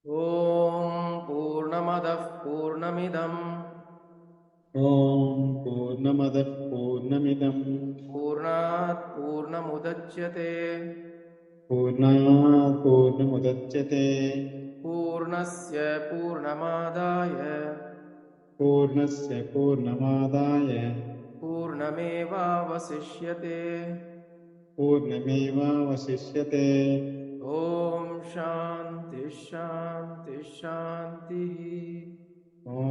ॐ पूर्णमदः पूर्णमिदं ॐ पूर्णमदः पूर्णमिदं पूर्णात् पूर्णमुदच्यते पूर्णात् पूर्णमुदच्यते पूर्णस्य पूर्णमादाय पूर्णस्य पूर्णमादाय पूर्णमेवावशिष्यते। पूर्णमेवावशिष्यते। ॐ शान्ति शान्ति शान्तिः। ॐ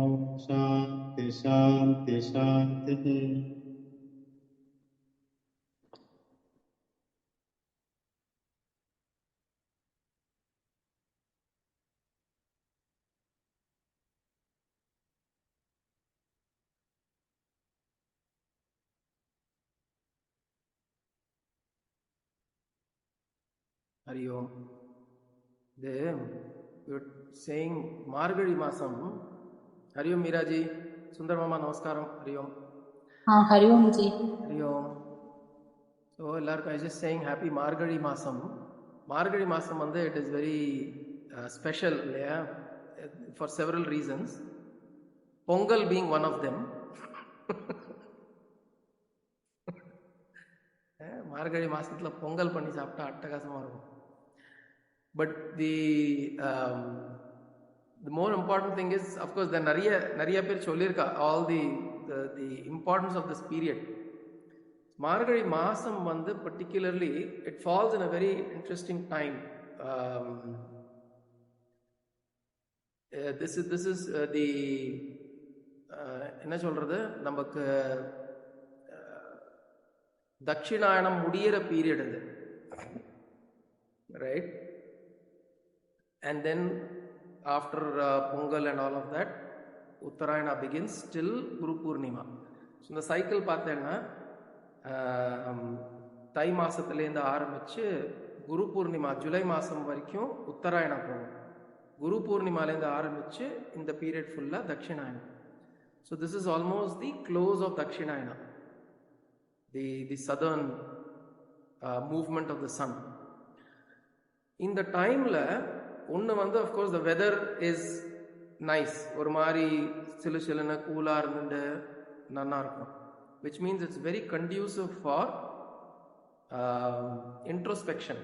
शान्ति शान्ति शान्तिः। Hari Om. You're saying Margari Masam. Hari Om Miraji. Sundar Mama Namaskaram. Hari Om. Hari Om ji. Hari Om. So I was just saying happy Margari Masam. Margari Masam and it is very special, yeah, for several reasons. Pongal being one of them. Margari Masathla Pongal panni saapta attakasama irukum. But the more important thing is, of course, the nariya per sollirka all the importance of this period. Margari Masam vandu particularly it falls in a very interesting time. This is the enna solradhu namakku Dakshinayana mudiyira period adu, right? And then after Pongal and all of that, Uttarayana begins till Guru Purnima. So the cycle பார்த்தேன்னா தை மாசத்துலேருந்து ஆரம்பிச்சு குரு பூர்ணிமா ஜூலை மாதம் வரைக்கும் உத்தராயணம் போகும். குரு பூர்ணிமாலேருந்து ஆரம்பிச்சு இந்த period ஃபுல்லாக தட்சிணாயனம். So this is almost the close of Dakshinayana, the southern movement of the sun. In the time la ஒன்று வந்து of course the weather is nice, ஒரு மாதிரி சிலு சிலுன்னு கூலாக இருந்துட்டு நல்லா இருக்கும், which means it's very conducive for introspection.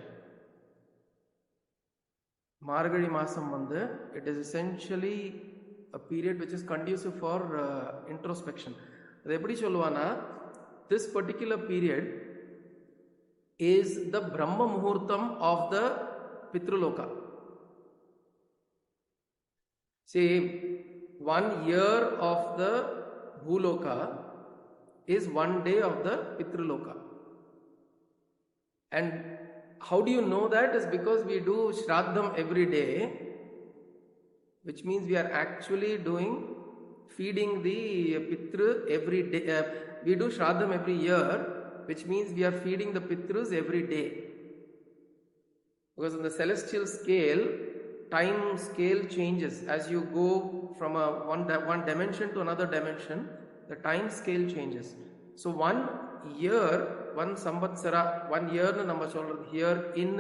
மார்கழி மாதம் வந்து it is essentially a period which is conducive for introspection. அது எப்படி சொல்லுவானா, this particular period is the Brahma Muhurtam of the Pitraloka. See, 1 year of the Bhuloka is 1 day of the Pitraloka. And how do you know that? Is because we do Shraddham every day, which means we are actually feeding the Pitru every day. We do Shraddham every year, which means we are feeding the Pitrus every day. Because in the celestial scale, time scale changes. As you go from one dimension to another dimension, the time scale changes. So 1 year, 1 samvatsara, 1 year number here in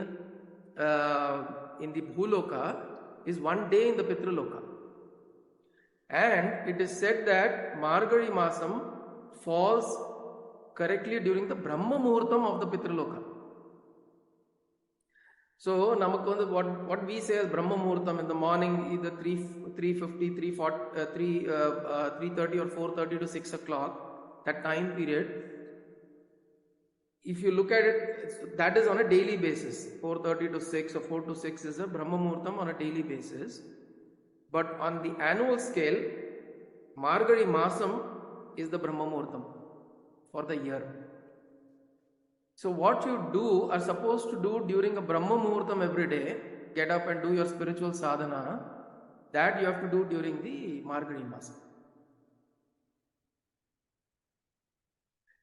the Bhuloka is 1 day in the Pitraloka. And it is said that Margari Masam falls correctly during the Brahma Muhurtam of the Pitraloka. So namakku vandu what we say as Brahma Muhurtam in the morning, either 3:50, 3:30 or 4:30 to 6 o'clock, that time period, if you look at it, that is on a daily basis. 4:30 to 6 or 4 to 6 is a Brahma Muhurtam on a daily basis. But on the annual scale, Margari Masam is the Brahma Muhurtam for the year. So what you are supposed to do during a Brahma Muhurtam every day, get up and do your spiritual sadhana, that you have to do during the Margari Masam.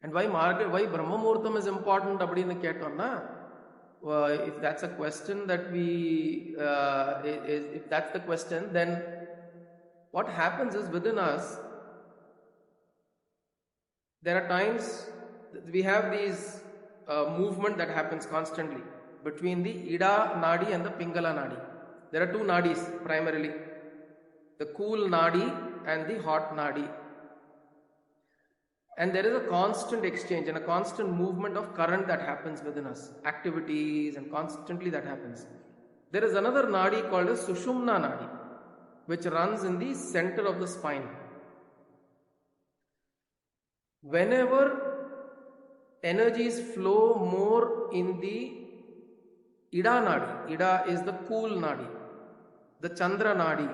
And why Brahma Muhurtam is important அப்படினு கேட்டோம்னா, if that's a question that if that's the question, then what happens is within us, there are times we have these movement that happens constantly between the Ida Nadi and the Pingala Nadi. There are two nadis primarily, the cool nadi and the hot nadi. And there is a constant exchange and a constant movement of current that happens within us, activities, and constantly that happens. There is another nadi called as Sushumna nadi, which runs in the center of the spine. Whenever energies flow more in the Ida nadi, Ida is the cool nadi, the Chandra nadi,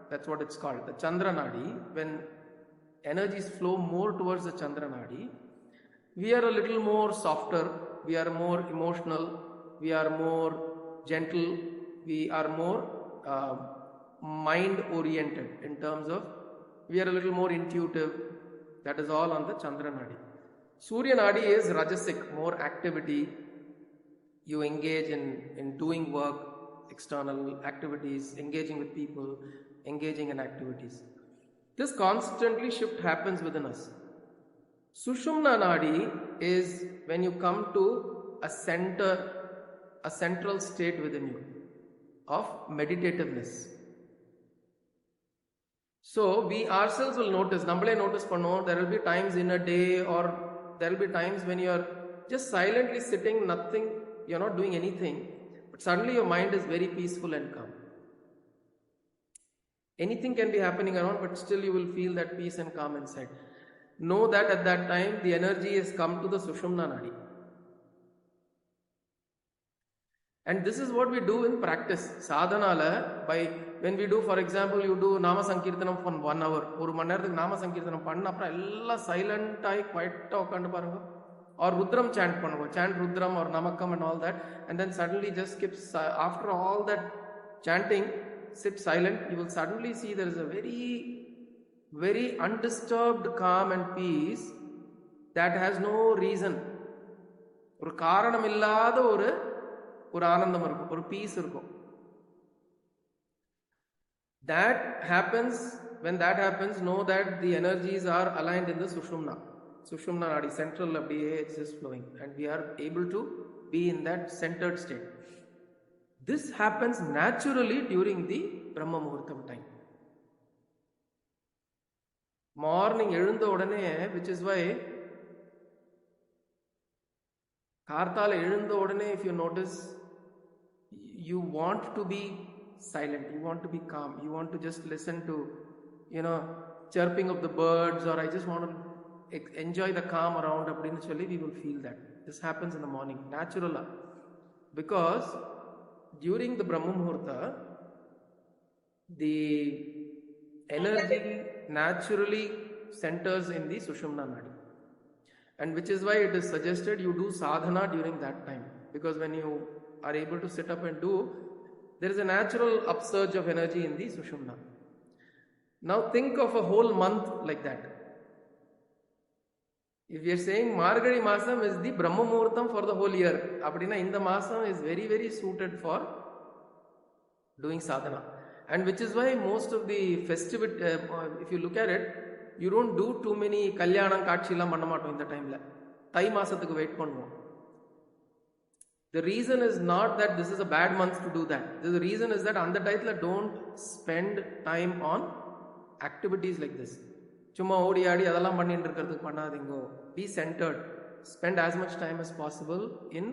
that's what it's called, the Chandra nadi, when energies flow more towards the Chandra nadi, we are a little more softer, we are more emotional, we are more gentle, we are more mind oriented in terms of, we are a little more intuitive. That is all on the Chandra nadi. Surya nadi is rajasic, more activity. You engage in doing work, external activities, engaging with people, engaging in activities. This constantly shift happens within us. Sushumna nadi is when you come to a central state within you of meditativeness. So we ourselves will notice, nammale notice pannuvom, there will be times in a day or there will be times when you are just silently sitting, nothing, you are not doing anything, but suddenly your mind is very peaceful and calm. Anything can be happening around, but still you will feel that peace and calm inside. Know that at that time the energy has come to the Sushumna nadi. And this is what we do in practice. Sadhanala, when we do, for example, you do Nama Sankirtanam for 1 hour. ஒரு மணி நேரத்துக்கு நாம சங்கீர்த்தனம் பண்ண அப்புறம் எல்லாம் silent ஆகி குவைட்டா உட்காந்து பாருங்க. Or Rudram chant பண்ணுவோம். Chant Rudram or Namakam and all that. And then suddenly just skips, after all that chanting, sit silent. You will suddenly see there is a very, very undisturbed calm and peace that has no reason. ஒரு காரணம் இல்லாத ஒரு ஆனந்தம் இருக்கும், ஒரு piece இருக்கும். When that happens, know that the energies are aligned in the Sushumna nadi, central abdiye, it's just flowing, and we are able to be in that centered state. This happens naturally during the Brahma Muhurtam time. Morning எழுந்த உடனே, which is why கார்த்தால எழுந்த உடனே, if you notice, you want to be silent, you want to be calm, you want to just listen to, chirping of the birds, or I just want to enjoy the calm around, அப்படினு சொல்லி we will feel that. This happens in the morning, natural. Because during the Brahma Muhurta, the energy naturally centers in the Sushumna nadi. And which is why it is suggested you do sadhana during that time. Because when you are able to sit up and do, there is a natural upsurge of energy in the Sushumna. Now think of a whole month like that. If you are saying Margazhi Masam is the Brahma Muhurtam for the whole year, appadina inda masam is very, very suited for doing sadhana. And which is why most of the festivity, if you look at it, you don't do too many kalyanam kaatchilam panna maatom in the time la. Thai masathukku wait பண்ணுவோம். The reason is not that this is a bad month to do that. The reason is that on the time don't spend time on activities like this. சும்மா ஓடி ஆடி அதெல்லாம் பண்ணிட்டு இருக்கிறதுக்கு பண்ணாதீங்கோ. Be centered. Spend as much time as possible in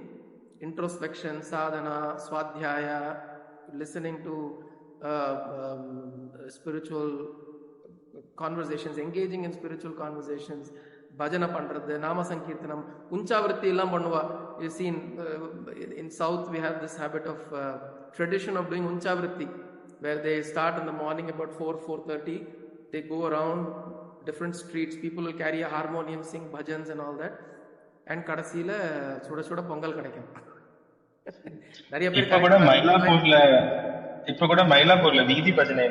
introspection, sadhana, swadhyaya, listening to spiritual conversations, engaging in spiritual conversations, bhajana பண்றது, நாம சங்கீர்த்தனம், உஞ்சாவிருத்தி எல்லாம் பண்ணுவா. You see in south we have this habit of tradition of doing unchavritti, where they start in the morning about 4:30, they go around different streets, people will carry a harmonium, sing bhajans and all that, and கடைசியில சுட சுட பொங்கல் கிடைக்கும். நிறைய பேர் இப்ப கூட மயிலாப்பூர்ல வீதி பஜனை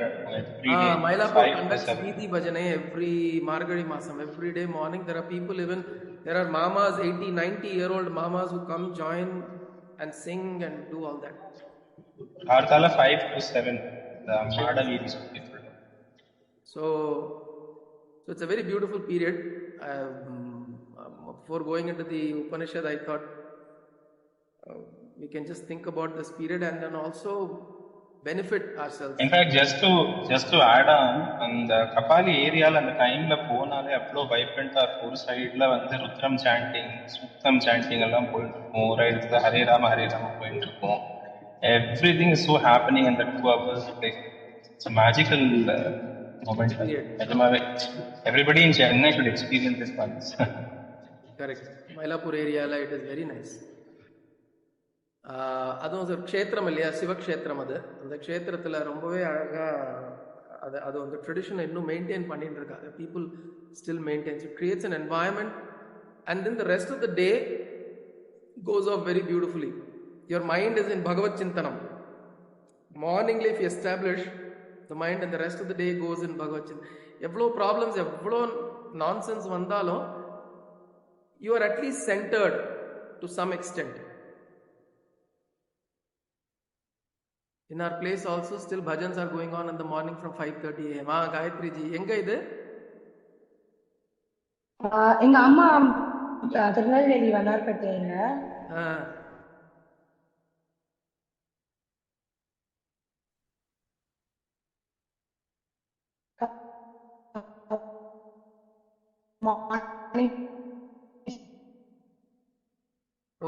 மயிலாப்பூர் conducts வீதி பஜனை every Margazhi Masam, every day morning. There are people, even there are mamas, 80-90-year-old mamas who come join and sing and do all that. Karthala 5 to 7 the Mada Veedi. So it's a very beautiful period. Before going into the Upanishad, I thought we can just think about this period, and then also benefit ourselves. In fact, just to add on, அந்த கபாலி ஏரியால அந்த டைம்ல போனாலே அவ்வளோ வைப்ரண்டா இருக்கும். ஒரு சைட்ல வந்து ருத்ரம் சாண்டிங், சுத்தம் சாண்டிங் எல்லாம் போயிட்டு இருக்கும். ஒரு இடத்துல ஹரே ராம போயிட்டு இருக்கும். Everything is so happening in the 2 hours. Like, it's a magical moment. நிஜமாவே everybody in Chennai should experience this once. Correct. Mylapore area it is very nice. அதுவும் ஒரு க்ஷேத்திரம் இல்லையா, சிவக்ஷேத்திரம். அந்த க்ஷேத்திரத்தில் ரொம்பவே அழகாக அது வந்து ட்ரெடிஷனை இன்னும் மெயின்டைன் பண்ணிட்டு இருக்காங்க. People still maintains. It creates an environment and then the rest of the day goes of very beautifully. Your mind is in Bhagavad chintanam. மார்னிங்ல if you establish the mind and the rest of the day goes in Bhagavad chintanam. எவ்வளோ problems, எவ்வளோ nonsense வந்தாலும் you are at least centred to some extent. In our place also still bhajans are going on in the morning from 5:30 am. Gayatri ji, enga idu? எங்க அம்மா திருநெல்வேலி வண்ணார்பேட்டைங்க.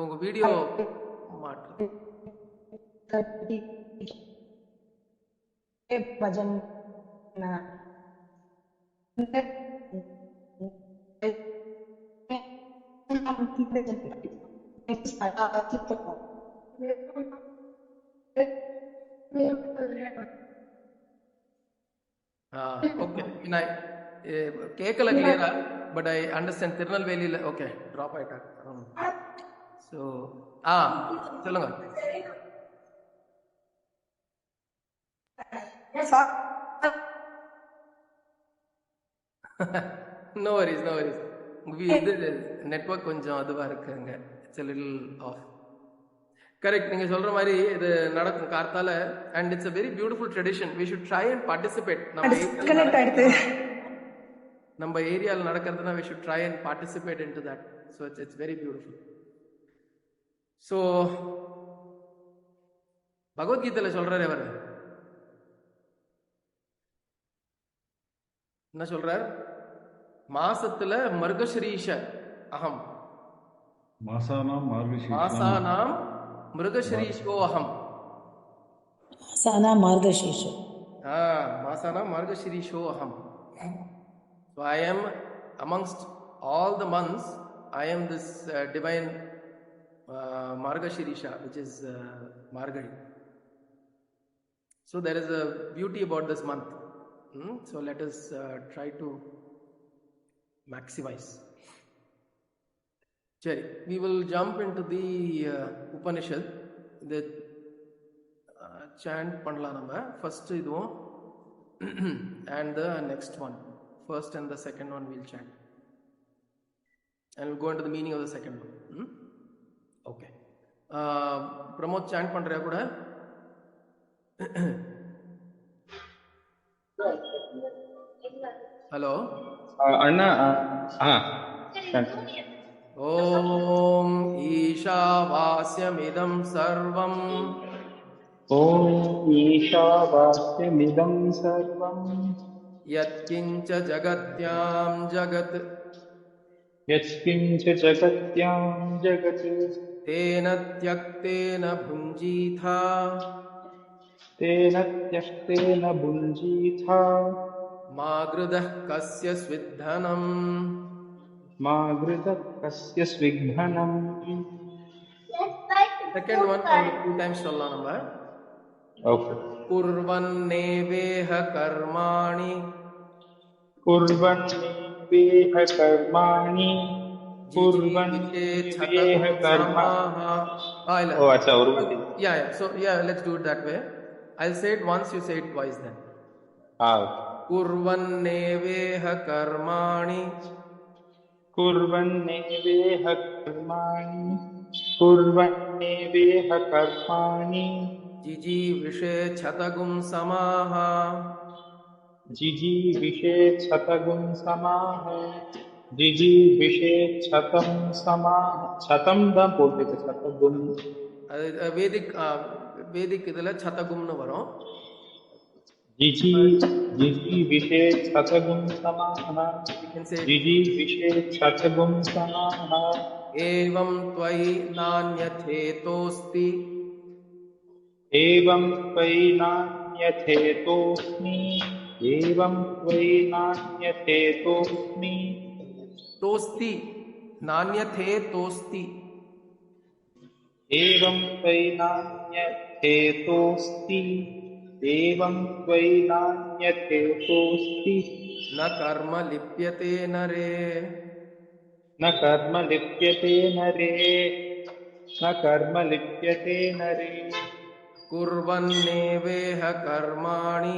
உங்க video மாற்று bhajan okay. கேட்கல கிளியரா, but I understand. திருநெல்வேலியில okay drop ஆயிட்டாங்க. So சொல்லுங்க. No worries, no worries. இது நெட்வொர்க் கொஞ்சம் அதுவா இருக்குங்க. It's a little off. Correct, நீங்க சொல்ற மாதிரி இது நடக்கும் கார்த்தால. And it's a very beautiful tradition. We should try and participate. நம்ம ஏரியால நடக்கிறதுனா we should try and participate into that. So it's very beautiful. So பகவத்கீதையில சொல்றாரு அவர் என்ன சொல்றார்? மாசத்துல மர்கஸ்ரீஷ அகம், மாசானாம் மிருகஸ்ரீஷோ அகம், மாசானாம் மார்கஸ்ரீஷோ அகம். So I am amongst all the months, I am this divine Margashirisha, which is Margari. So there is a beauty about this month. So let us try to maximize. Chari, we will jump into the Upanishad. The chant panla nama first idu and the next one. First and the second one we'll chant, and we'll go into the meaning of the second one. Okay. Pramod chant pandriya kuda? Hello. Anna. Om Iśāvāsyamidam sarvam. Om Iśāvāsyamidam sarvam. Yatkinca jagatyam jagat. Yatkinca jagatyam jagat. Tena tyaktena bhunjitha. Tena tyaktena bhunjitha. Magrudah kasya svidhanam. Magrudah kasya svidhanam. Second one, 2 times சொல்லலாம் நம்ம. Okay. Kurvanneveha karmani. Kurvanneveha karmani. Kurvanneveha karmani. Oh, acha, urvati. Yeah. So let's do it that way. I'll say it once, you say it twice then. Kurvanneveha karmani. Kurvanneveha karmani. Kurvanneveha karmani. Jiji vishe chatagum samaha. Jiji vishe chatagum samaha. Jiji vishe chatam samaha. Chatam da போட்டு chatagum. Vedic வேதிக் இதுல சதகும்னு வரும். जिजी जिजी विशेष छतगुम समाह You can say जिजी विशेष छतगुम समाह एवं त्वयि नान्यथेतोऽस्ति एवं त्वयि नान्यथेतोऽस्मि एवं त्वयि नान्यथेतोऽस्मि तोस्ति नान्यथेतोऽस्ति एवं त्वयि नान्यथेतोऽस्ति एवं त्वयि नान्यथेतोऽस्ति न कर्म लिप्यते नरे न कर्म लिप्यते नरे न कर्म लिप्यते नरे कुर्वन्नेवेह कर्माणि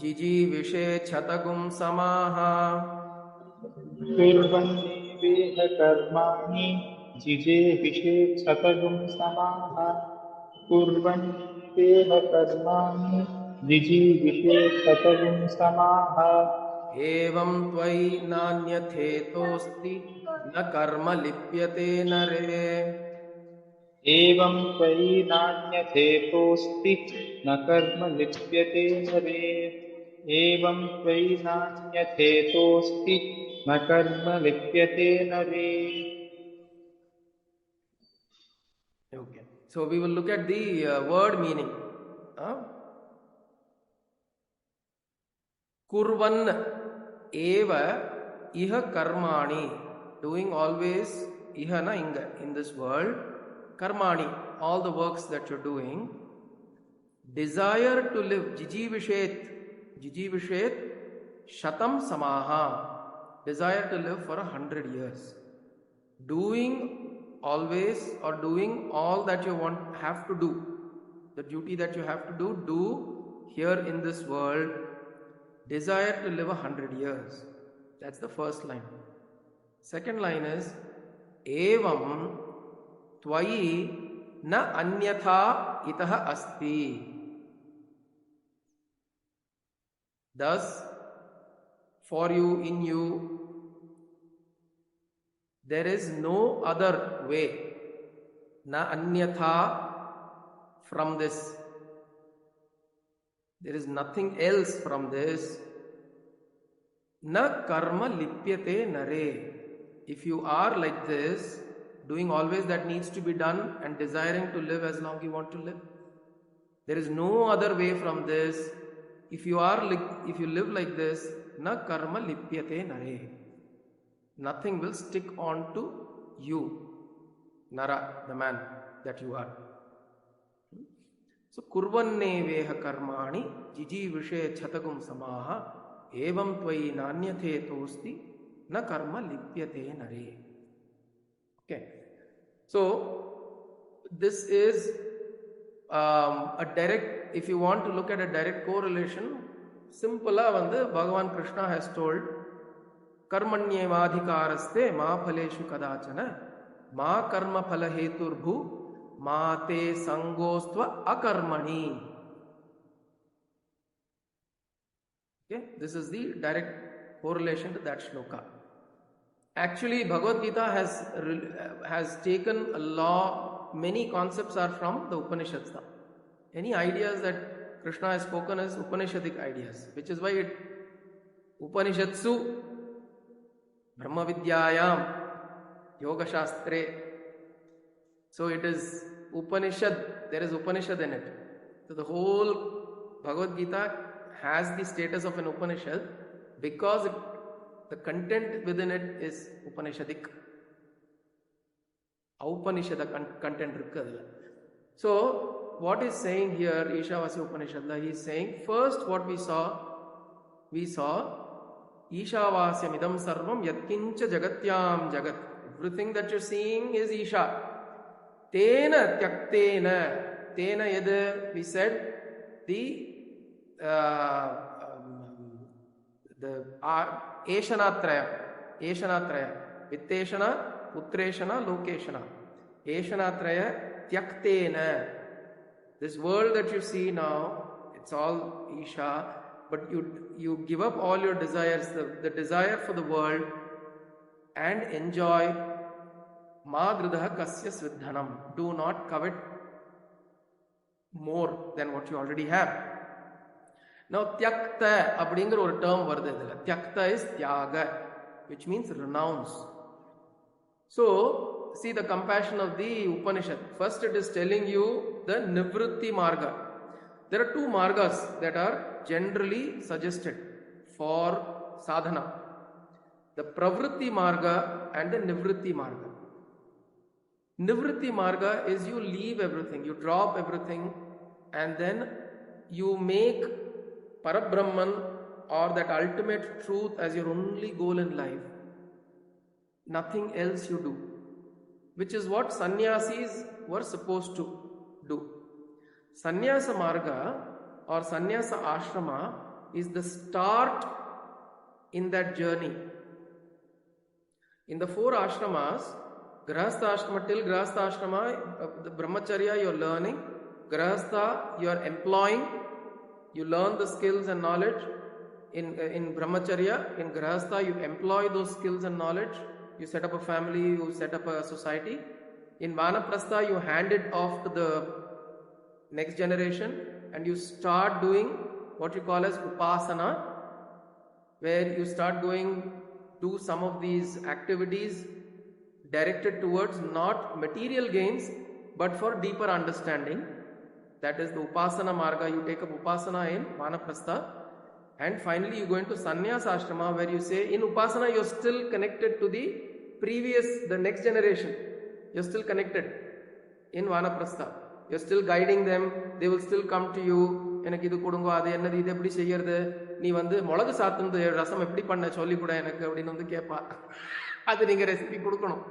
जिजीविषेच्छतगुं समाः कुर्वन्नेवेह कर्माणि जिजे विषेच्छतगुं समाः कुर्वन्नेवेह कर्माणि जिजे विषेच्छतगुं समाः एवं त्वयि नान्यथेतोऽस्ति न कर्म लिप्यते नरे एवं त्वयि नान्यथेतोऽस्ति न कर्म लिप्यते नरे एवं त्वयि नान्यथेतोऽस्ति न कर्म लिप्यते नरे. Okay, so we will look at the word meaning. Kurvan eva iha karmani, doing always iha na inga, in this world, karmani, all the works that you're doing, desire to live, jijivishet shatam samaha, desire to live for 100 years, doing always or doing all that you have to do, the duty that you have to do here in this world, desire to live 100 years. That's the first line. Second line is evam tvayi na anyatha itaha asti. Thus, for you, in you, there is no other way. Na anyatha, from this. There is nothing else from this. Na karma lipyate nare. If you are like this, doing always that needs to be done and desiring to live as long you want to live, there is no other way from this. If you live like this, na karma lipyate nare. Nothing will stick on to you, nara, the man that you are. So kurvanneveha karmani jijivishe chatagum samaha evam tvayi nanyathe na karma lipyate nare. Okay, so this is a direct, if you want to look at a direct correlation, simple Bhagavan Krishna has told karmanyevadhikaraste ma phaleshu kadachana ma karma phala heturbhu Mate sangostva akarmani. Okay, this is the direct correlation to that shloka. Actually, Bhagavad Gita has taken a law. Many concepts are from the Upanishads. Any ideas that Krishna has spoken as Upanishadic ideas, which is why Upanishadsu Brahma Vidyayam Yoga Shastre. So it is Upanishad, there is Upanishad in it. So the whole Bhagavad Gita has the status of an Upanishad because the content within it is Upanishadic. Upanishad content irukku. So what is saying here, Iśāvāsya Upanishad, he is saying, first what we saw Iśāvāsya idam sarvam yatkincha jagatyam jagat. Everything that you're seeing is Isha. Tena tyaktena, tena yada, we said the Eshanatraya, Vitteshana, Putreshana, Lokeshana. Eshanatraya tyaktena. This world that you see now, it's all Isha, but you give up all your desires, the desire for the world, and enjoy Ma dridha kasya sviddhanam. Do not covet more than what you already have. Now tyakta அப்படிங்கிற ஒரு term வருது இதுல. Tyakta is tyaga, which means renounce. So see the compassion of the Upanishad. First it is telling you the nivritti marga. There are two margas that are generally suggested for sadhana: the pravritti marga and the nivritti marga. Nivritti marga is you leave everything, you drop everything, and then you make Parabrahman or that ultimate truth as your only goal in life. Nothing else you do, which is what sannyasis were supposed to do. Sannyasa marga or sannyasa ashrama is the start in that journey. In the 4 ashramas, grahastha ashrama, till grahastha ashrama, the brahmacharya you are learning, grahastha you are employing, you learn the skills and knowledge. In brahmacharya, in grahastha you employ those skills and knowledge, you set up a family, you set up a society. In vanaprastha you hand it off to the next generation and you start doing what you call as upasana, where you start do some of these activities directed towards not material gains but for deeper understanding. That is the upasana marga. You take up upasana in vanaprastha, and finally you go into sannyasa ashrama, where you say in upasana you are still connected to the previous, the next generation. You are still connected. In vanaprastha you are still guiding them. They will still come to you. எனக்கு இது கொடுங்க, அது என்னது, இது எப்படி செய்யறது, நீ மிளகு சாத்துந்து ரசம் எப்படி பண்ண சொல்லி கூட எனக்கு அப்படின்னு கேட்பா. அது நீங்க ரெசிபி கொடுக்கணும்.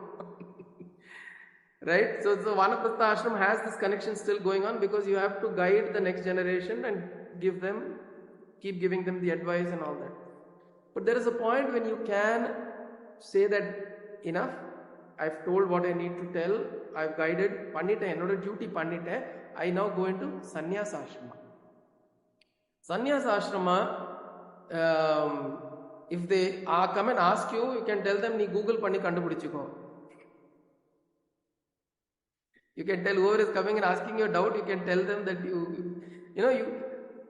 Right? So vanaprastha ashram has this connection still going on because you have to guide the next generation and keep giving them the advice and all that. But there is a point when you can say that enough, I've told what I need to tell, I've guided, pannita ennoda duty pannita, I now go into sannyasa ashrama. Sannyasa ashrama, if they come and ask you, you can tell them, nee Google panni kandupidichiko. You can tell whoever is coming and asking you a doubt, you can tell them that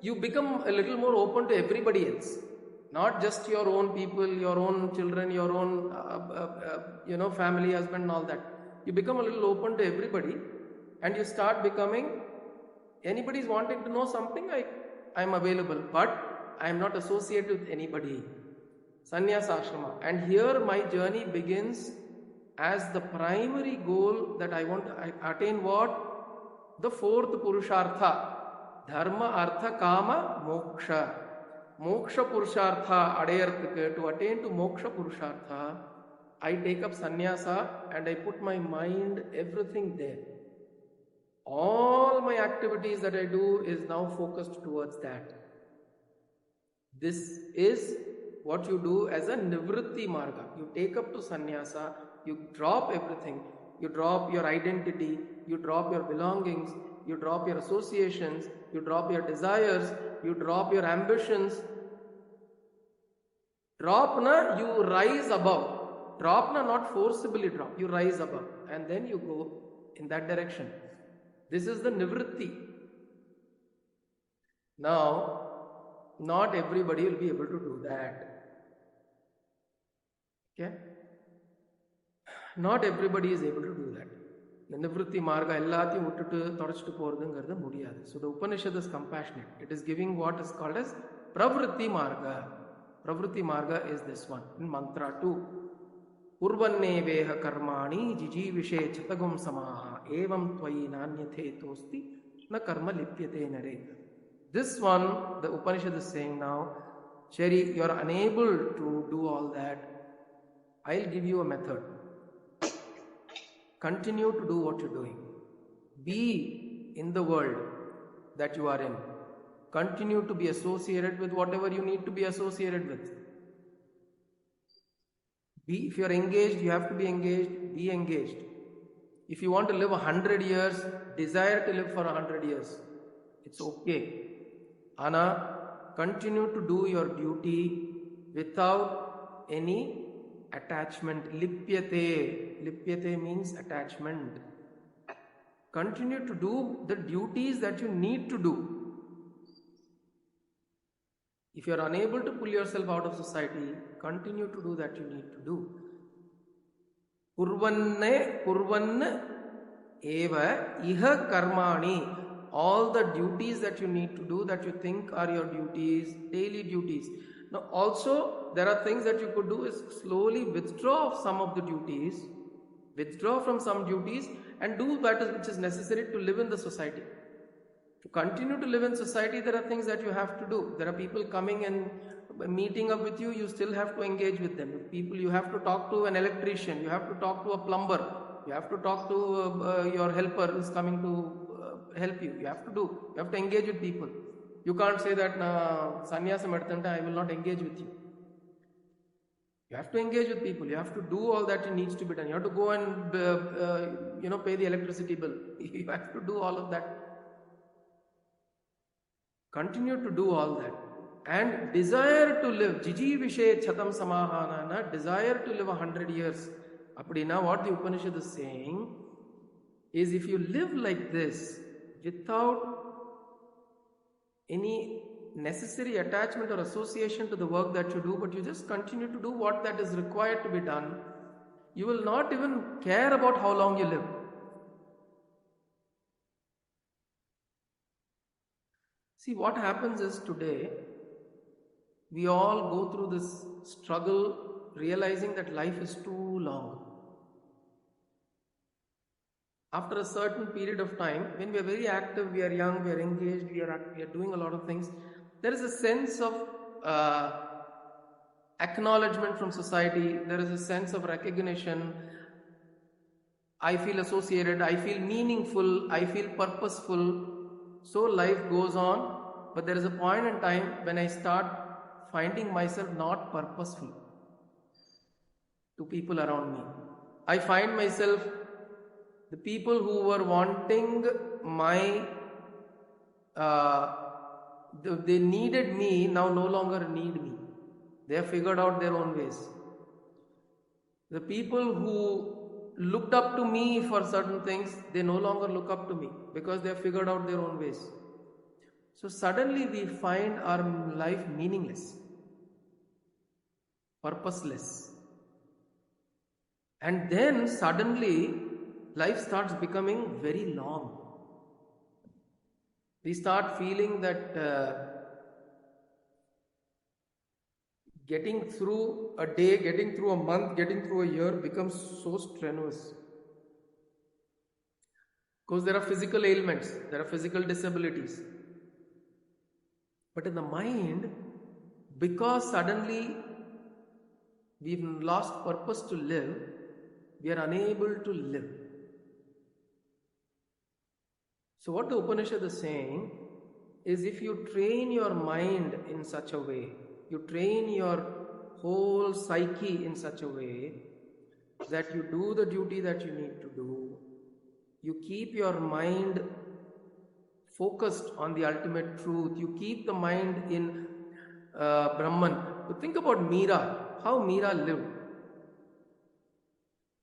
you become a little more open to everybody else, not just your own people, your own children, your own family, husband and all that. You become a little open to everybody and you start becoming, anybody is wanting to know something, I am available, but I am not associated with anybody. Sannyasa ashrama. And here my journey begins as the primary goal that I want to attain what? The 4th Purushartha. Dharma, Artha, Kama, Moksha. Moksha Purushartha adayarthukku, to attain to Moksha Purushartha, I take up sannyasa and I put my mind, everything there. All my activities that I do is now focused towards that. This is what you do as a nivritti marga. You take up to sannyasa, you drop everything, you drop your identity, you drop your belongings, you drop your associations, you drop your desires, you drop your ambitions. Drop na, you rise above. Drop na, not forcibly drop, you rise above. And then you go in that direction. This is the nivritti. Now, not everybody will be able to do that. Okay? Not everybody is able to do that. The nivritti marga எல்லாத்தையும் விட்டுட்டு தொடச்சிட்டு போறதுங்கிறது முடியாது. So the Upanishad is compassionate. It is giving what is called as pravritti marga. Pravritti marga is this one in mantra 2. Urvanne veha karmani jijivishe chatagum samaha evam tvayi nanyathe tosti na karma lipyate nare. This one the Upanishad is saying now, Sherry, you are unable to do all that. I'll give you a method. Continue to do what you're doing. Be in the world that you are in. Continue to be associated with whatever you need to be associated with. If you are engaged, you have to be engaged. Be engaged. If you want to live 100 years, desire to live for 100 years. It's okay. Ana, continue to do your duty without any attachment. Lipyate. Lipyate means attachment. Continue to do the duties that you need to do. If you are unable to pull yourself out of society, continue to do that you need to do. Purvanna eva iha karmani. All the duties that you need to do, that you think are your duties, daily duties. Now also, there are things that you could do is slowly withdraw some of the duties, withdraw from some duties and do that which is necessary to live in the society. To continue to live in society, there are things that you have to do. There are people coming and meeting up with you, you still have to engage with them. People, you have to talk to an electrician, you have to talk to a plumber, you have to talk to your helper who is coming to help you. You have to engage with people. You can't say that sannyasa medtanta, I will not engage with you. You have to engage with people. You have to do all that needs to be done. You have to go and pay the electricity bill. You have to do all of that. Continue to do all that. And desire to live. Jiji vishe chatam samahana. Desire to live 100 years. Appadina, what the Upanishad is saying is, if you live like this without any necessary attachment or association to the work that you do, but you just continue to do what that is required to be done, you will not even care about how long you live. See, what happens is today, we all go through this struggle realizing that life is too long. After a certain period of time, when we are very active, we are young, we are engaged, we are doing a lot of things, there is a sense of acknowledgement from society, there is a sense of recognition. I feel associated, I feel meaningful, I feel purposeful. So life goes on, but there is a point in time when I start finding myself not purposeful to people around me. I find myself, the people who were wanting my, they needed me, now no longer need me. They have figured out their own ways. The people who looked up to me for certain things, they no longer look up to me because they have figured out their own ways. So suddenly we find our life meaningless, purposeless. And then suddenly life starts becoming very long. We start feeling that getting through a day, getting through a month, getting through a year becomes so strenuous. Because there are physical ailments, there are physical disabilities. But in the mind, because suddenly we've lost purpose to live, we are unable to live. So what the Upanishad is saying is, if you train your mind in such a way, you train your whole psyche in such a way that you do the duty that you need to do, you keep your mind focused on the ultimate truth, you keep the mind in Brahman. You think about Meera, how Meera lived.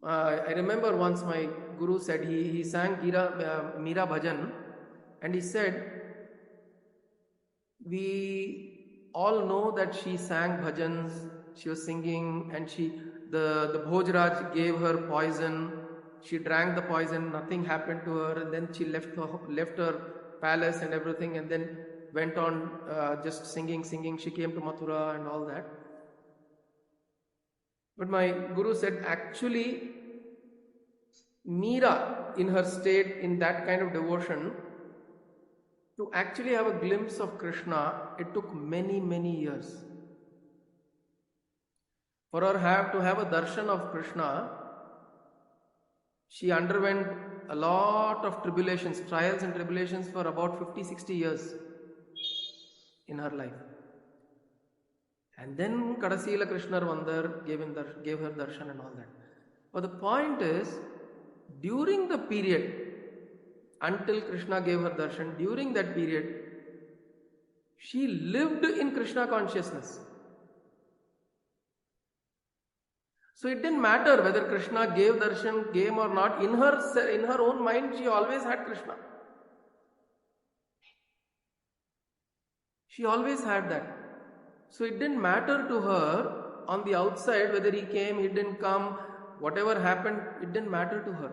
I remember once my Guru said, he sang Meera Bhajan, and he said, we all know that she sang bhajans, she was singing, and the Bhojraj gave her poison, she drank the poison, nothing happened to her, and then she left her palace and everything, and then went on just singing, she came to Mathura and all that. But my Guru said, actually, Meera, in her state, in that kind of devotion, to actually have a glimpse of Krishna, it took many, many years. For her to have a darshan of Krishna, she underwent a lot of tribulations, trials and tribulations for about 50-60 years in her life. And then Kadasila Krishna Vandar gave her darshan and all that. But the point is, during the period until Krishna gave her darshan, during that period, she lived in Krishna consciousness. So it didn't matter whether Krishna gave darshan, gave or not. In her own mind, she always had Krishna. She always had that. So it didn't matter to her on the outside whether he came, he didn't come, whatever happened, it didn't matter to her.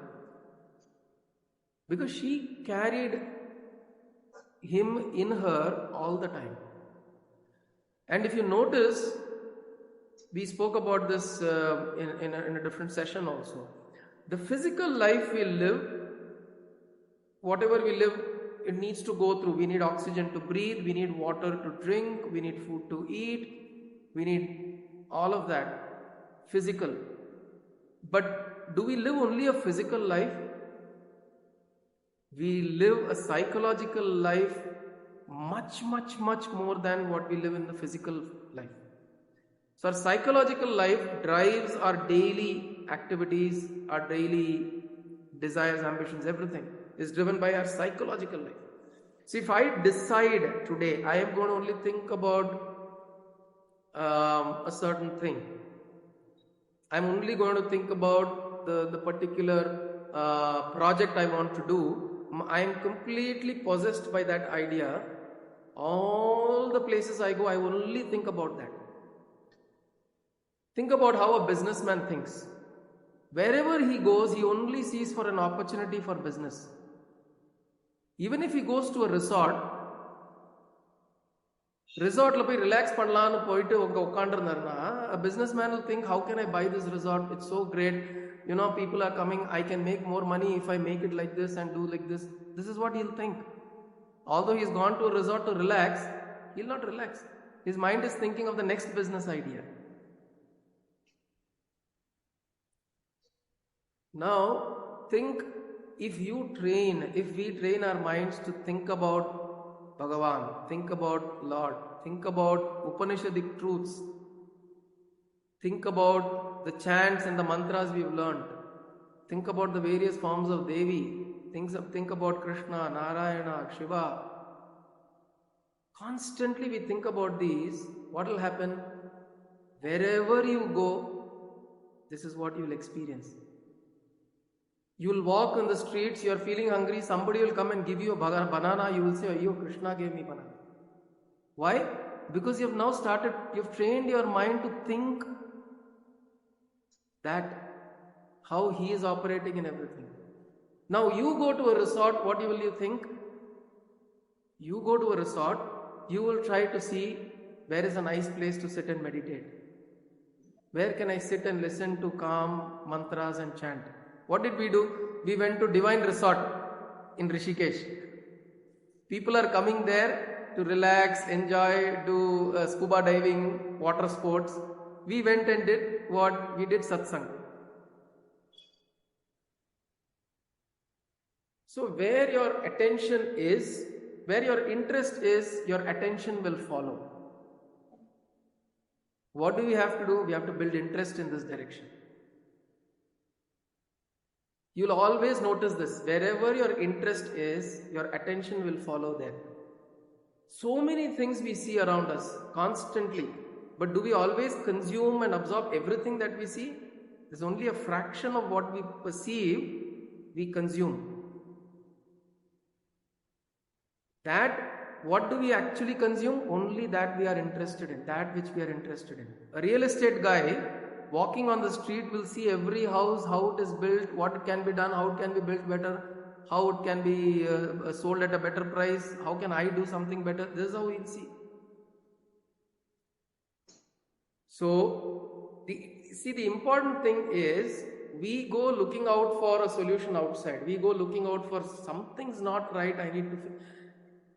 Because she carried him in her all the time. And if you notice, we spoke about this in a different session also. The physical life we live, whatever we live, it needs to go through. We need oxygen to breathe, we need water to drink, we need food to eat, we need all of that, physical. But do we live only a physical life? We live a psychological life much more than what we live in the physical life. So our psychological life drives our daily activities, our daily desires, ambitions, everything is driven by our psychological life. So if I decide today, I am going to only think about a certain thing. I'm only going to think about the particular project I want to do. I am completely possessed by that idea. All the places I go, I only think about that. Think about how a businessman thinks. Wherever he goes, he only sees for an opportunity for business. Even if he goes to a resort, resortla poi relax pannalaanu poitu ukkandirunarna, a businessman will think, how can I buy this resort? It's so great. You know, people are coming, I can make more money if I make it like this and do like this. This is what he'll think. Although he's gone to a resort to relax, he'll not relax. His mind is thinking of the next business idea. Now, think, if we train our minds to think about Bhagavan, think about Lord, think about Upanishadic truths, think about the chants and the mantras we've learned, think about the various forms of Devi, think about Krishna, Narayana, Shiva. Constantly we think about these, what will happen? Wherever you go, this is what you will experience. You will walk on the streets, you are feeling hungry, somebody will come and give you a banana, you will say, "Ayyo, Krishna gave me banana." Why? Because you have trained your mind to think that how he is operating in everything. Now you go to a resort, what will you think? You go to a resort, you will try to see where is a nice place to sit and meditate. Where can I sit and listen to calm mantras and chant? What did we do? We went to Divine Resort in Rishikesh. People are coming there to relax, enjoy, do scuba diving, water sports. We went and did what? We did satsang. So where your attention is, where your interest is, your attention will follow. What do we have to do? We have to build interest in this direction. You'll always notice this. Wherever your interest is, your attention will follow there. So many things we see around us constantly. But do we always consume and absorb everything that we see? There's only a fraction of what we perceive, we consume. That, what do we actually consume? Only that we are interested in, that which we are interested in. A real estate guy walking on the street will see every house, how it is built, what can be done, how it can be built better, how it can be sold at a better price, how can I do something better. This is how we'll see. So, the important thing is, we go looking out for a solution outside. We go looking out for something's not right, I need to fix.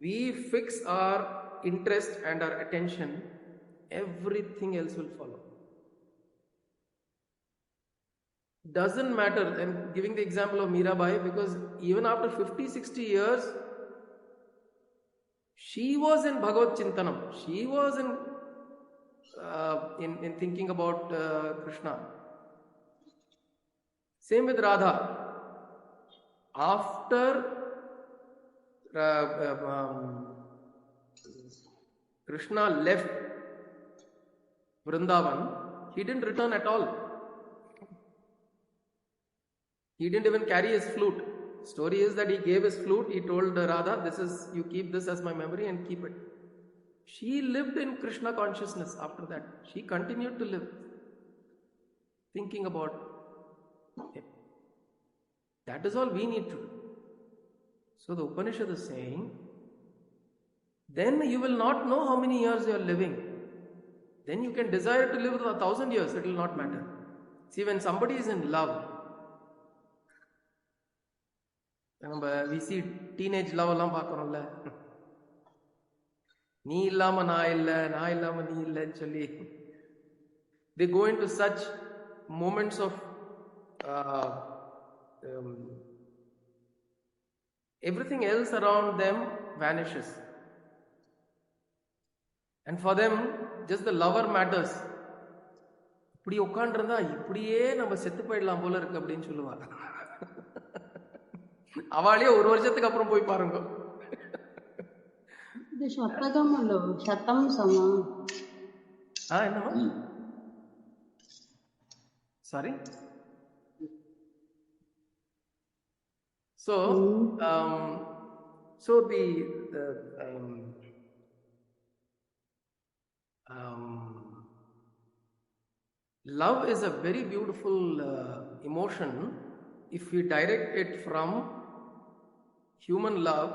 We fix our interest and our attention, everything else will follow. Doesn't matter. I'm giving the example of Mirabai because even after 50-60 years, she was in Bhagavad Chintanam. She was in thinking about Krishna. Same with Radha. After Krishna left Vrindavan, he didn't return at all. He didn't even carry his flute. Story is that he gave his flute, he told Radha, this is, you keep this as my memory and keep it. She lived in Krishna consciousness after that. She continued to live, thinking about him. That is all we need to do. So the Upanishad is saying, then you will not know how many years you are living. Then you can desire to live 1,000 years, it will not matter. See, when somebody is in love, we see teenage love எல்லாம் பார்க்கறோம்ல, நீ இல்லாம நான் இல்ல, நான் இல்லாம நீ இல்லன்னு சொல்லி, they go into such moments of everything else around them vanishes, and for them just the lover matters. இப்படி உட்காண்டிருந்தா இப்படியே நம்ம செத்து போயிடலாம் போல இருக்கு அப்படின்னு சொல்லுவா. அவளே ஒரு வருஷத்துக்கு அப்புறம் போய் பாருங்க. இது சத்தகம் அல்ல, சத்தம் சமா. என்னமா? Sorry. So love is a very beautiful emotion if we direct it from human love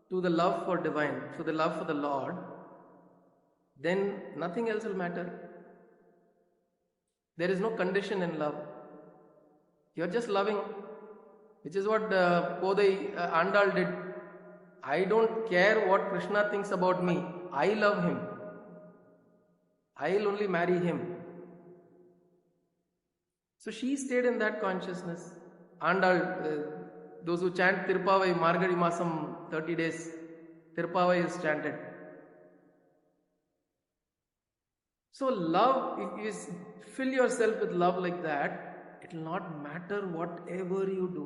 to the love for divine, to the love for the Lord. Then nothing else will matter. There is no condition in love. You are just loving, which is what Kodai Andal did. I don't care what Krishna thinks about me. I love him. I will only marry him. So she stayed in that consciousness. Andal, those who chant Tirupavai, Margari Masam, 30 days, Tirupavai is chanted. So love, if you fill yourself with love like that, it will not matter whatever you do.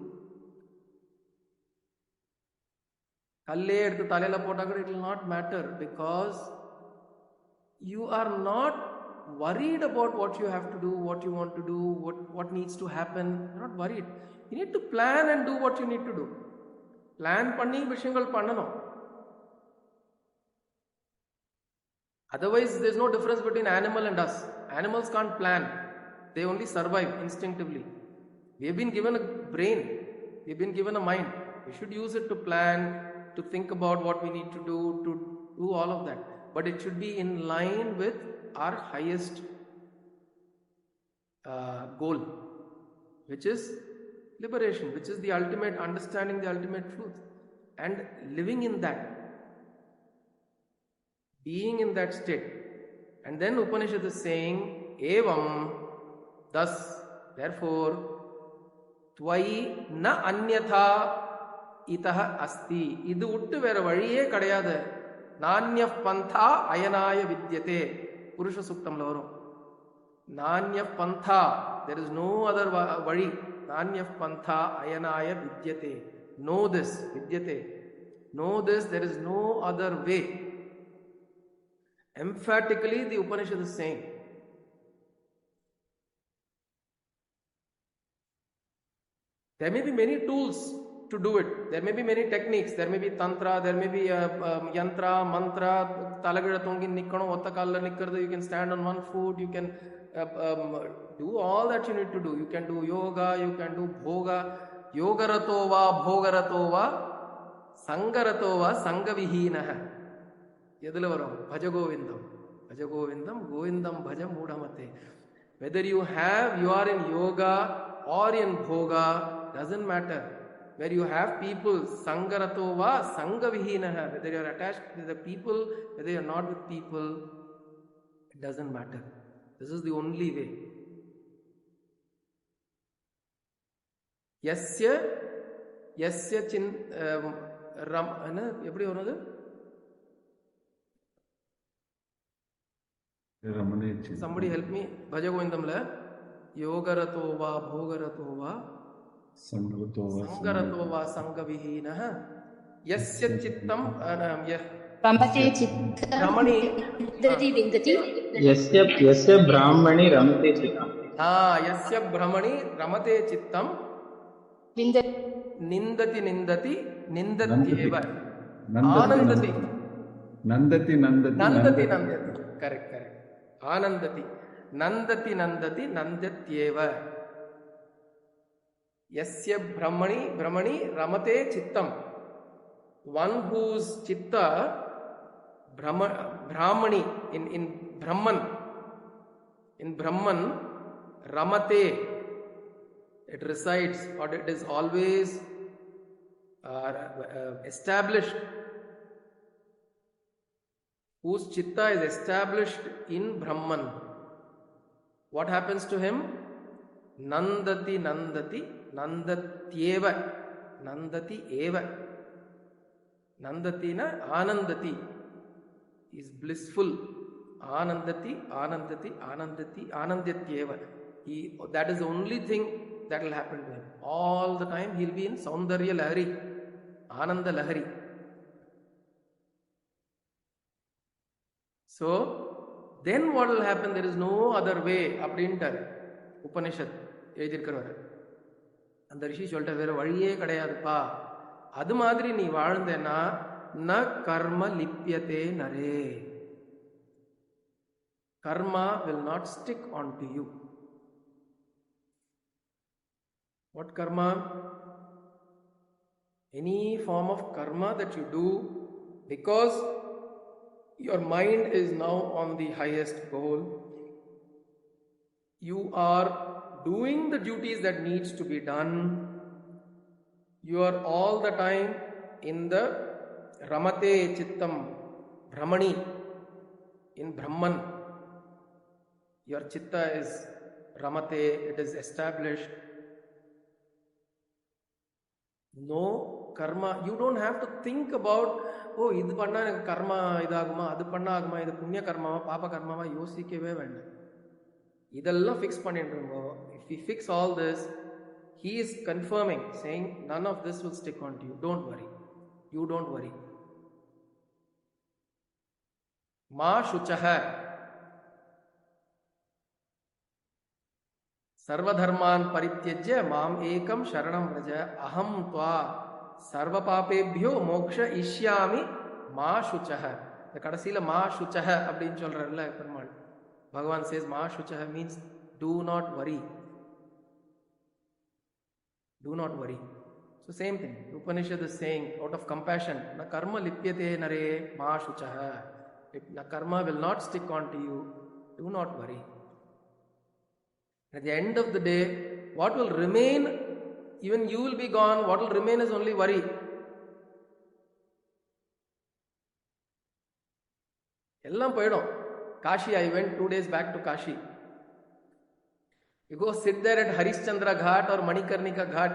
Kalle eduthu thalayila potta kuda it will not matter, because you are not worried about what you have to do, what you want to do, what needs to happen. You're not worried. You need to plan and do what you need to do. Plan panni vishayangal pannanom. Otherwise, there's no difference between animal and us. Animals can't plan. They only survive instinctively. We have been given a brain. We have been given a mind. We should use it to plan, to think about what we need to do all of that. But it should be in line with our highest goal, which is liberation, which is the ultimate understanding, the ultimate truth, and living in that, being in that state. And then Upanishad is saying, evam, thus, therefore, tvai na anyatha itaha asti. Idu uttu vera valiye kadayadu. Nanya pantha ayanaya vidyate. Purusha Suktamla varum. Nanya pantha, there is no other vali. Nanya pantha ayanaya vidyate. Know this, vidyate. Know this, there is no other way. Emphatically, the Upanishad is saying. There may be many tools to do it. There may be many techniques. There may be tantra, there may be yantra, mantra, talagada tongi nikkano, ottakalla nikkardu. You can stand on one foot. You can do all that you need to do. You can do yoga, you can do bhoga. Yogaratova, bhogaratova, sangaratova, sangavihinaha. Yadula varum, bhaja govindam. Bhaja govindam, govindam bhaja mudamate. Whether you are in yoga or in bhoga, doesn't matter. Where you have people, sangaratova, sangavihinaha, whether you are attached to the people, whether you are not with people, it doesn't matter. This is the only way. Yasya chin ram, eppadi varudhu? Somebody help me. Bhaja govindamla yogaratova, bhogaratova, sangaratova, sangavihinaha. Yasya chittam Ramate chittam ramani vindati. यस्य ब्राह्मणि रमते चित्तम् यस्य ब्रह्मणि रमते चित्तम् விந்த Nindati nindati nindatyeva. Nandati. Anandati. Nandati, nandati, Nandati nandati. Correct. Anandati. Nandati nandati nandatyeva. Yasya brahmani ramate chittam. One whose chitta brahmani in Brahman ramate, it resides, or it is always established, whose chitta is established in Brahman. What happens to him? Nandati nandatyeva. Nandati eva. Nandati na anandati is blissful. Anandatyeva. That is the only thing that will happen to him. All the time he will be in Saundarya Lahari, Ananda Lahari. So, then what will happen? There is no other way. அப்படின்ட்டார் உபனிஷத் எழுதியிருக்கிறவர். அந்த ரிஷி சொல்லிட்ட வேற வழியே கிடையாதுப்பா. அது மாதிரி நீ வாழ்ந்தேன்னா ந கர்ம லிப்யதே நரே. Karma will not stick onto you. What karma? Any form of karma that you do, because your mind is now on the highest goal, you are doing the duties that needs to be done. You are all the time in the ramate chittam brahmani, in Brahman. Your chitta is ramate, it is established. No karma. You don't have to think about, oh, idu panna karma idaguma, adu panna aguma, idu punya karma, papa karma, yosikave venda. Idella fix pannindrungo. If we fix all this, he is confirming, saying none of this will stick onto you. Don't worry. You don't worry. Ma shuchaha. सर्वधर्मान् परित्यज्य माम एकम शरणं व्रज अहम त्वा सर्वपापेभ्यो मोक्ष इष्यामि मा शुचः. இந்த கடைசில மா சுச்சஹ அப்படின்னு சொல்றாருல்ல பெருமாள். பகவான் says மா சுச்சஹ means do not worry. Do not worry. So same thing. Upanishad is saying out of compassion, na karma lipyate nare ma shuchah. Na karma will not stick onto you. Do not worry. At the end of the day, what will remain, even you will be gone, what will remain is only worry. Ellam poidum. Kashi, I went 2 days back to Kashi. You go sit there at Harishchandra Ghat or Manikarnika Ghat,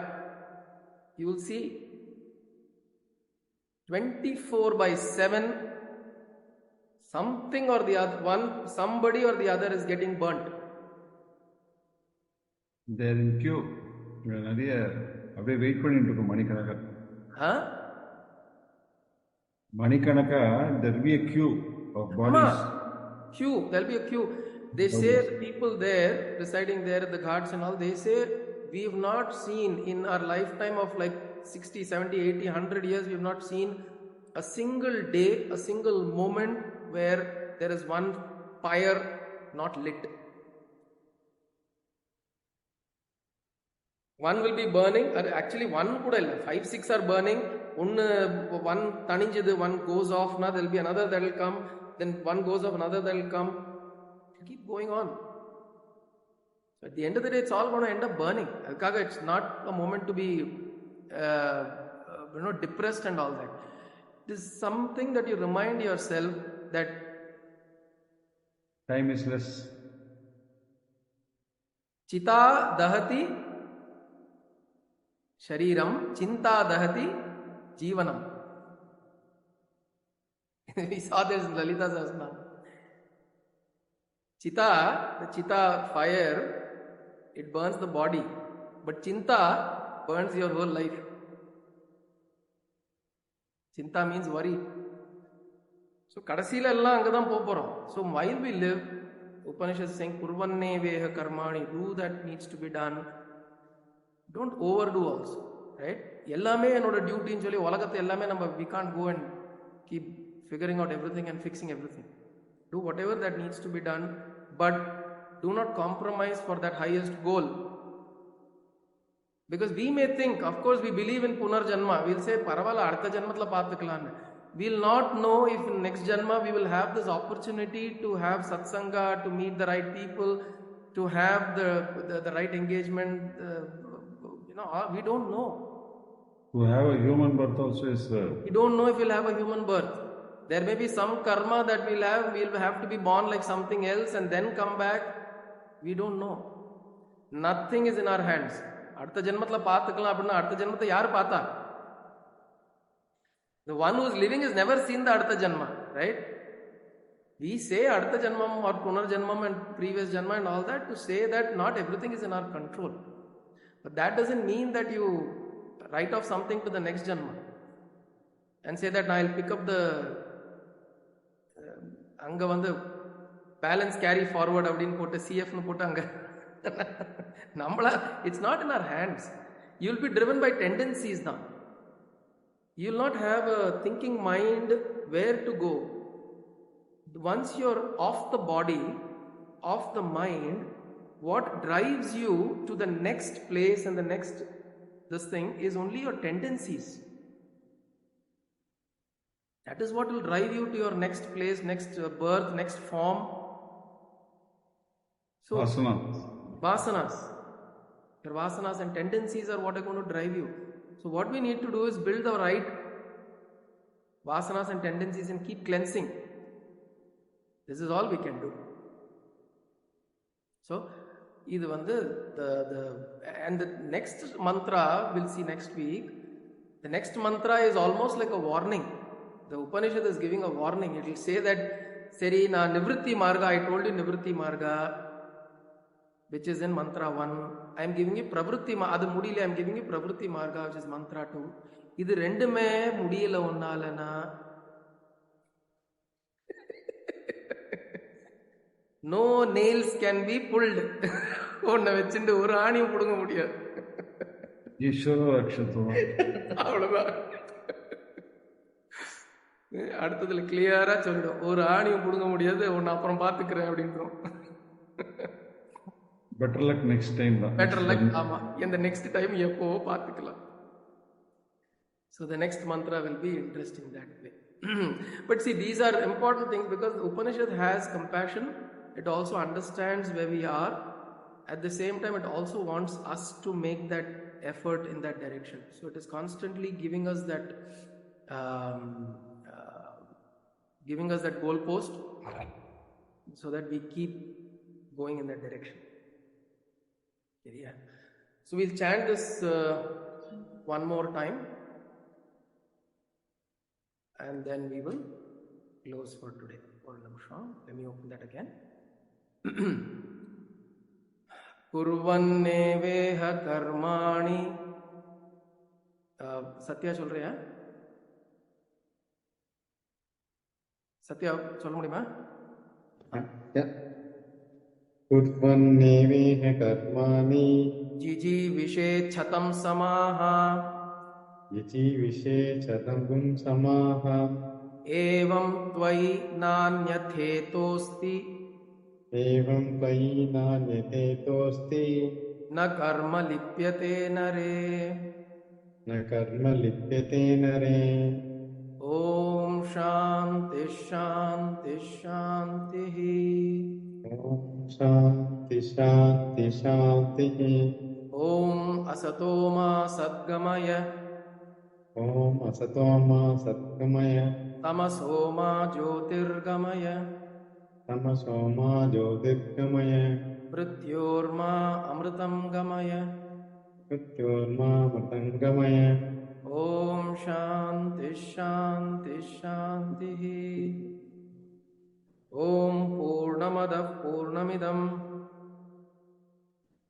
you will see 24/7 something or the other, somebody or the other is getting burnt. They're in queue. நிறைய அப்படியே wait பண்ணிட்டு இருக்கும் மணிக்கணக்கா. மணிக்கணக்கா there will be a queue of bodies. There'll be a queue. They say the people there residing there at the ghats and all, they say we have not seen in our lifetime of like 60, 70, 80, 100 years, we have not seen a single day, a single moment where there is one fire not lit. One will be burning, actually one kuda illa, 5, 6 are burning, one taninjadu, one goes off, now there will be another that will come, then one goes off, another that will come. It will keep going on. So at the end of the day, it's all going to end up burning. It's not a moment to be depressed and all that. It is something that you remind yourself that time is less. Chita dahati Shariram, Chinta Dahati, Jivanam. We saw this in Lalita Sahasranam. Chita, the Chita fire, it burns the body. But Chinta burns your whole life. Chinta means worry. So, kadasila ella angadam poporam. So, while we live, Upanishad is saying, Kurvanne veha karmani, do that needs to be done. Don't overdo also. right? எல்லாமே என்னோட டியூட்டின்னு சொல்லி உலகத்தை எல்லாமே நம்ம we can't go and keep figuring out everything and fixing everything. Do whatever that needs to be done, but do not compromise for that highest goal. Because we may think, of course we believe in punarjanma, we'll say paravala artha janmatla paathukalan. We'll not know if in next janma we will have this opportunity to have satsanga, to meet the right people, to have the right engagement. We don't know. To have a human birth also is We don't know if we'll have a human birth. There may be some karma that we'll have to be born like something else and then come back. We don't know. Nothing is in our hands. அடுத்த ஜென்மத்துல பார்த்துக்கலாம் அப்படின்னா அடுத்த ஜென்மத்தை யார் பார்த்தா? The one who is living has never seen the அடுத்த ஜென்மா, right? We say அடுத்த ஜென்மம் or punar janmam and previous janma and all that to say that not everything is in our control. But that doesn't mean that you write off something to the next janma and say that I'll pick up the அங்க வந்து balance carry forward அப்படின்னு போட்டு சிஎஃப்னு போட்டு அங்க நம்மளா it's not in our hands. You will be driven by tendencies தான். You will not have a thinking mind where to go. Once you're off the body, off the mind, what drives you to the next place and the next this thing is only your tendencies. That is what will drive you to your next place, next birth, next form. So vasanas. Your vasanas and tendencies are what are going to drive you. So what we need to do is build the right vasanas and tendencies and keep cleansing. This is all we can do. So இது வந்து and the next mantra we'll see next week. The next mantra is almost like a warning. The Upanishad is giving a warning. It will say that seri na nivritti marga, I told you nivritti marga, which is in mantra 1. I am giving you pravritti adu mudiyala, I am giving you pravritti marga, which is mantra 2. இது ரெண்டுமே முடியல ஒன்னாலனா no nails can be pulled. ஒன்ன வச்சுட்டு ஒரு ஆணியும் புடுங்க முடியாது. ஈஸ்வர ரக்ஷத்துவம். அவ்வளவுதான். அடுத்ததுல கிளியரா சொல்லிடும், ஒரு ஆணியும் புடுங்க முடியாது, ஒன்னு அப்புறம் பாத்துக்கிறேன் அப்படின்றோம். பெட்டர் லக் நெக்ஸ்ட் டைம் தான். பெட்டர் லக், ஆமா, இந்த நெக்ஸ்ட் டைம் எப்போ பாத்துக்கலாம். So the next mantra will be interesting that way. But see, these are important things because the Upanishad has compassion. It also understands where we are. At the same time, it also wants us to make that effort in that direction. So it is constantly giving us that goalpost so that we keep going in that direction. Yeah. So we'll chant this one more time and then we will close for today. Let me open that again. कुर्वन्नेवेह कर्माणि. சத்யா சொல்றியா? சத்யா சொல்ல முடியுமா? कुर्वन्नेवेह कर्माणि जिजीविषेच्छतं समाः जिजीविषेच्छतं समाः एवं त्वयि नान्यथेतोऽस्ति एवं त्वयि नान्यथेतोऽस्ति न कर्म लिप्यते नरे न कर्म लिप्यते नरे. ओम शांति शांति शांति. ओम शांति शांति शांति. ओम असतो मा सद्गमय. ओम असतो मा सद्गमय. तमसो मा ज्योतिर्गमय. तमसो मा ज्योतिर्गमय. मृत्योर्मा अमृतं गमय. मृत्योर्मा अमृतं गमय. ओम शांति शांति शांति. ओम पूर्णमदः पूर्णमिदम्.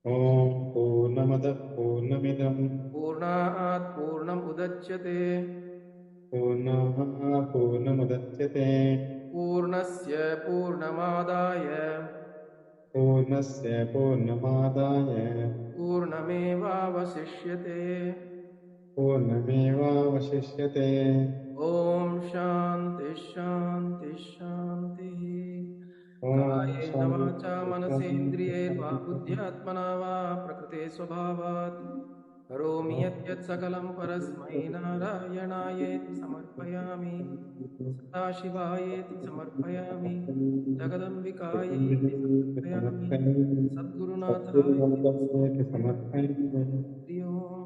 ओम पूर्णमदः पूर्णमिदं पूर्णात् पूर्णम् उदच्यते. पूर्णः पूर्णमुदच्यते. पूर्णस्य पूर्णमादाय पूर्णस्य पूर्णमादाय पूर्णमेवावशिष्यते. पूर्णमेवावशिष्यते। ॐ शान्ति शान्ति शान्तिः। ॐ कायेन वाचा शान्ति मनसेन्द्रियैर्वा शान्ति बुद्ध्यात्मना वा प्रकृते स्वभावात् करोमि यत् सकलं परस्मै नारायणायेति समर्पयामि। सदाशिवायेति समर्पयामि। जगदम्बिकायेति समर्पयामि। सद्गुरुनाथाय समर्पयामि। हरि ओम्।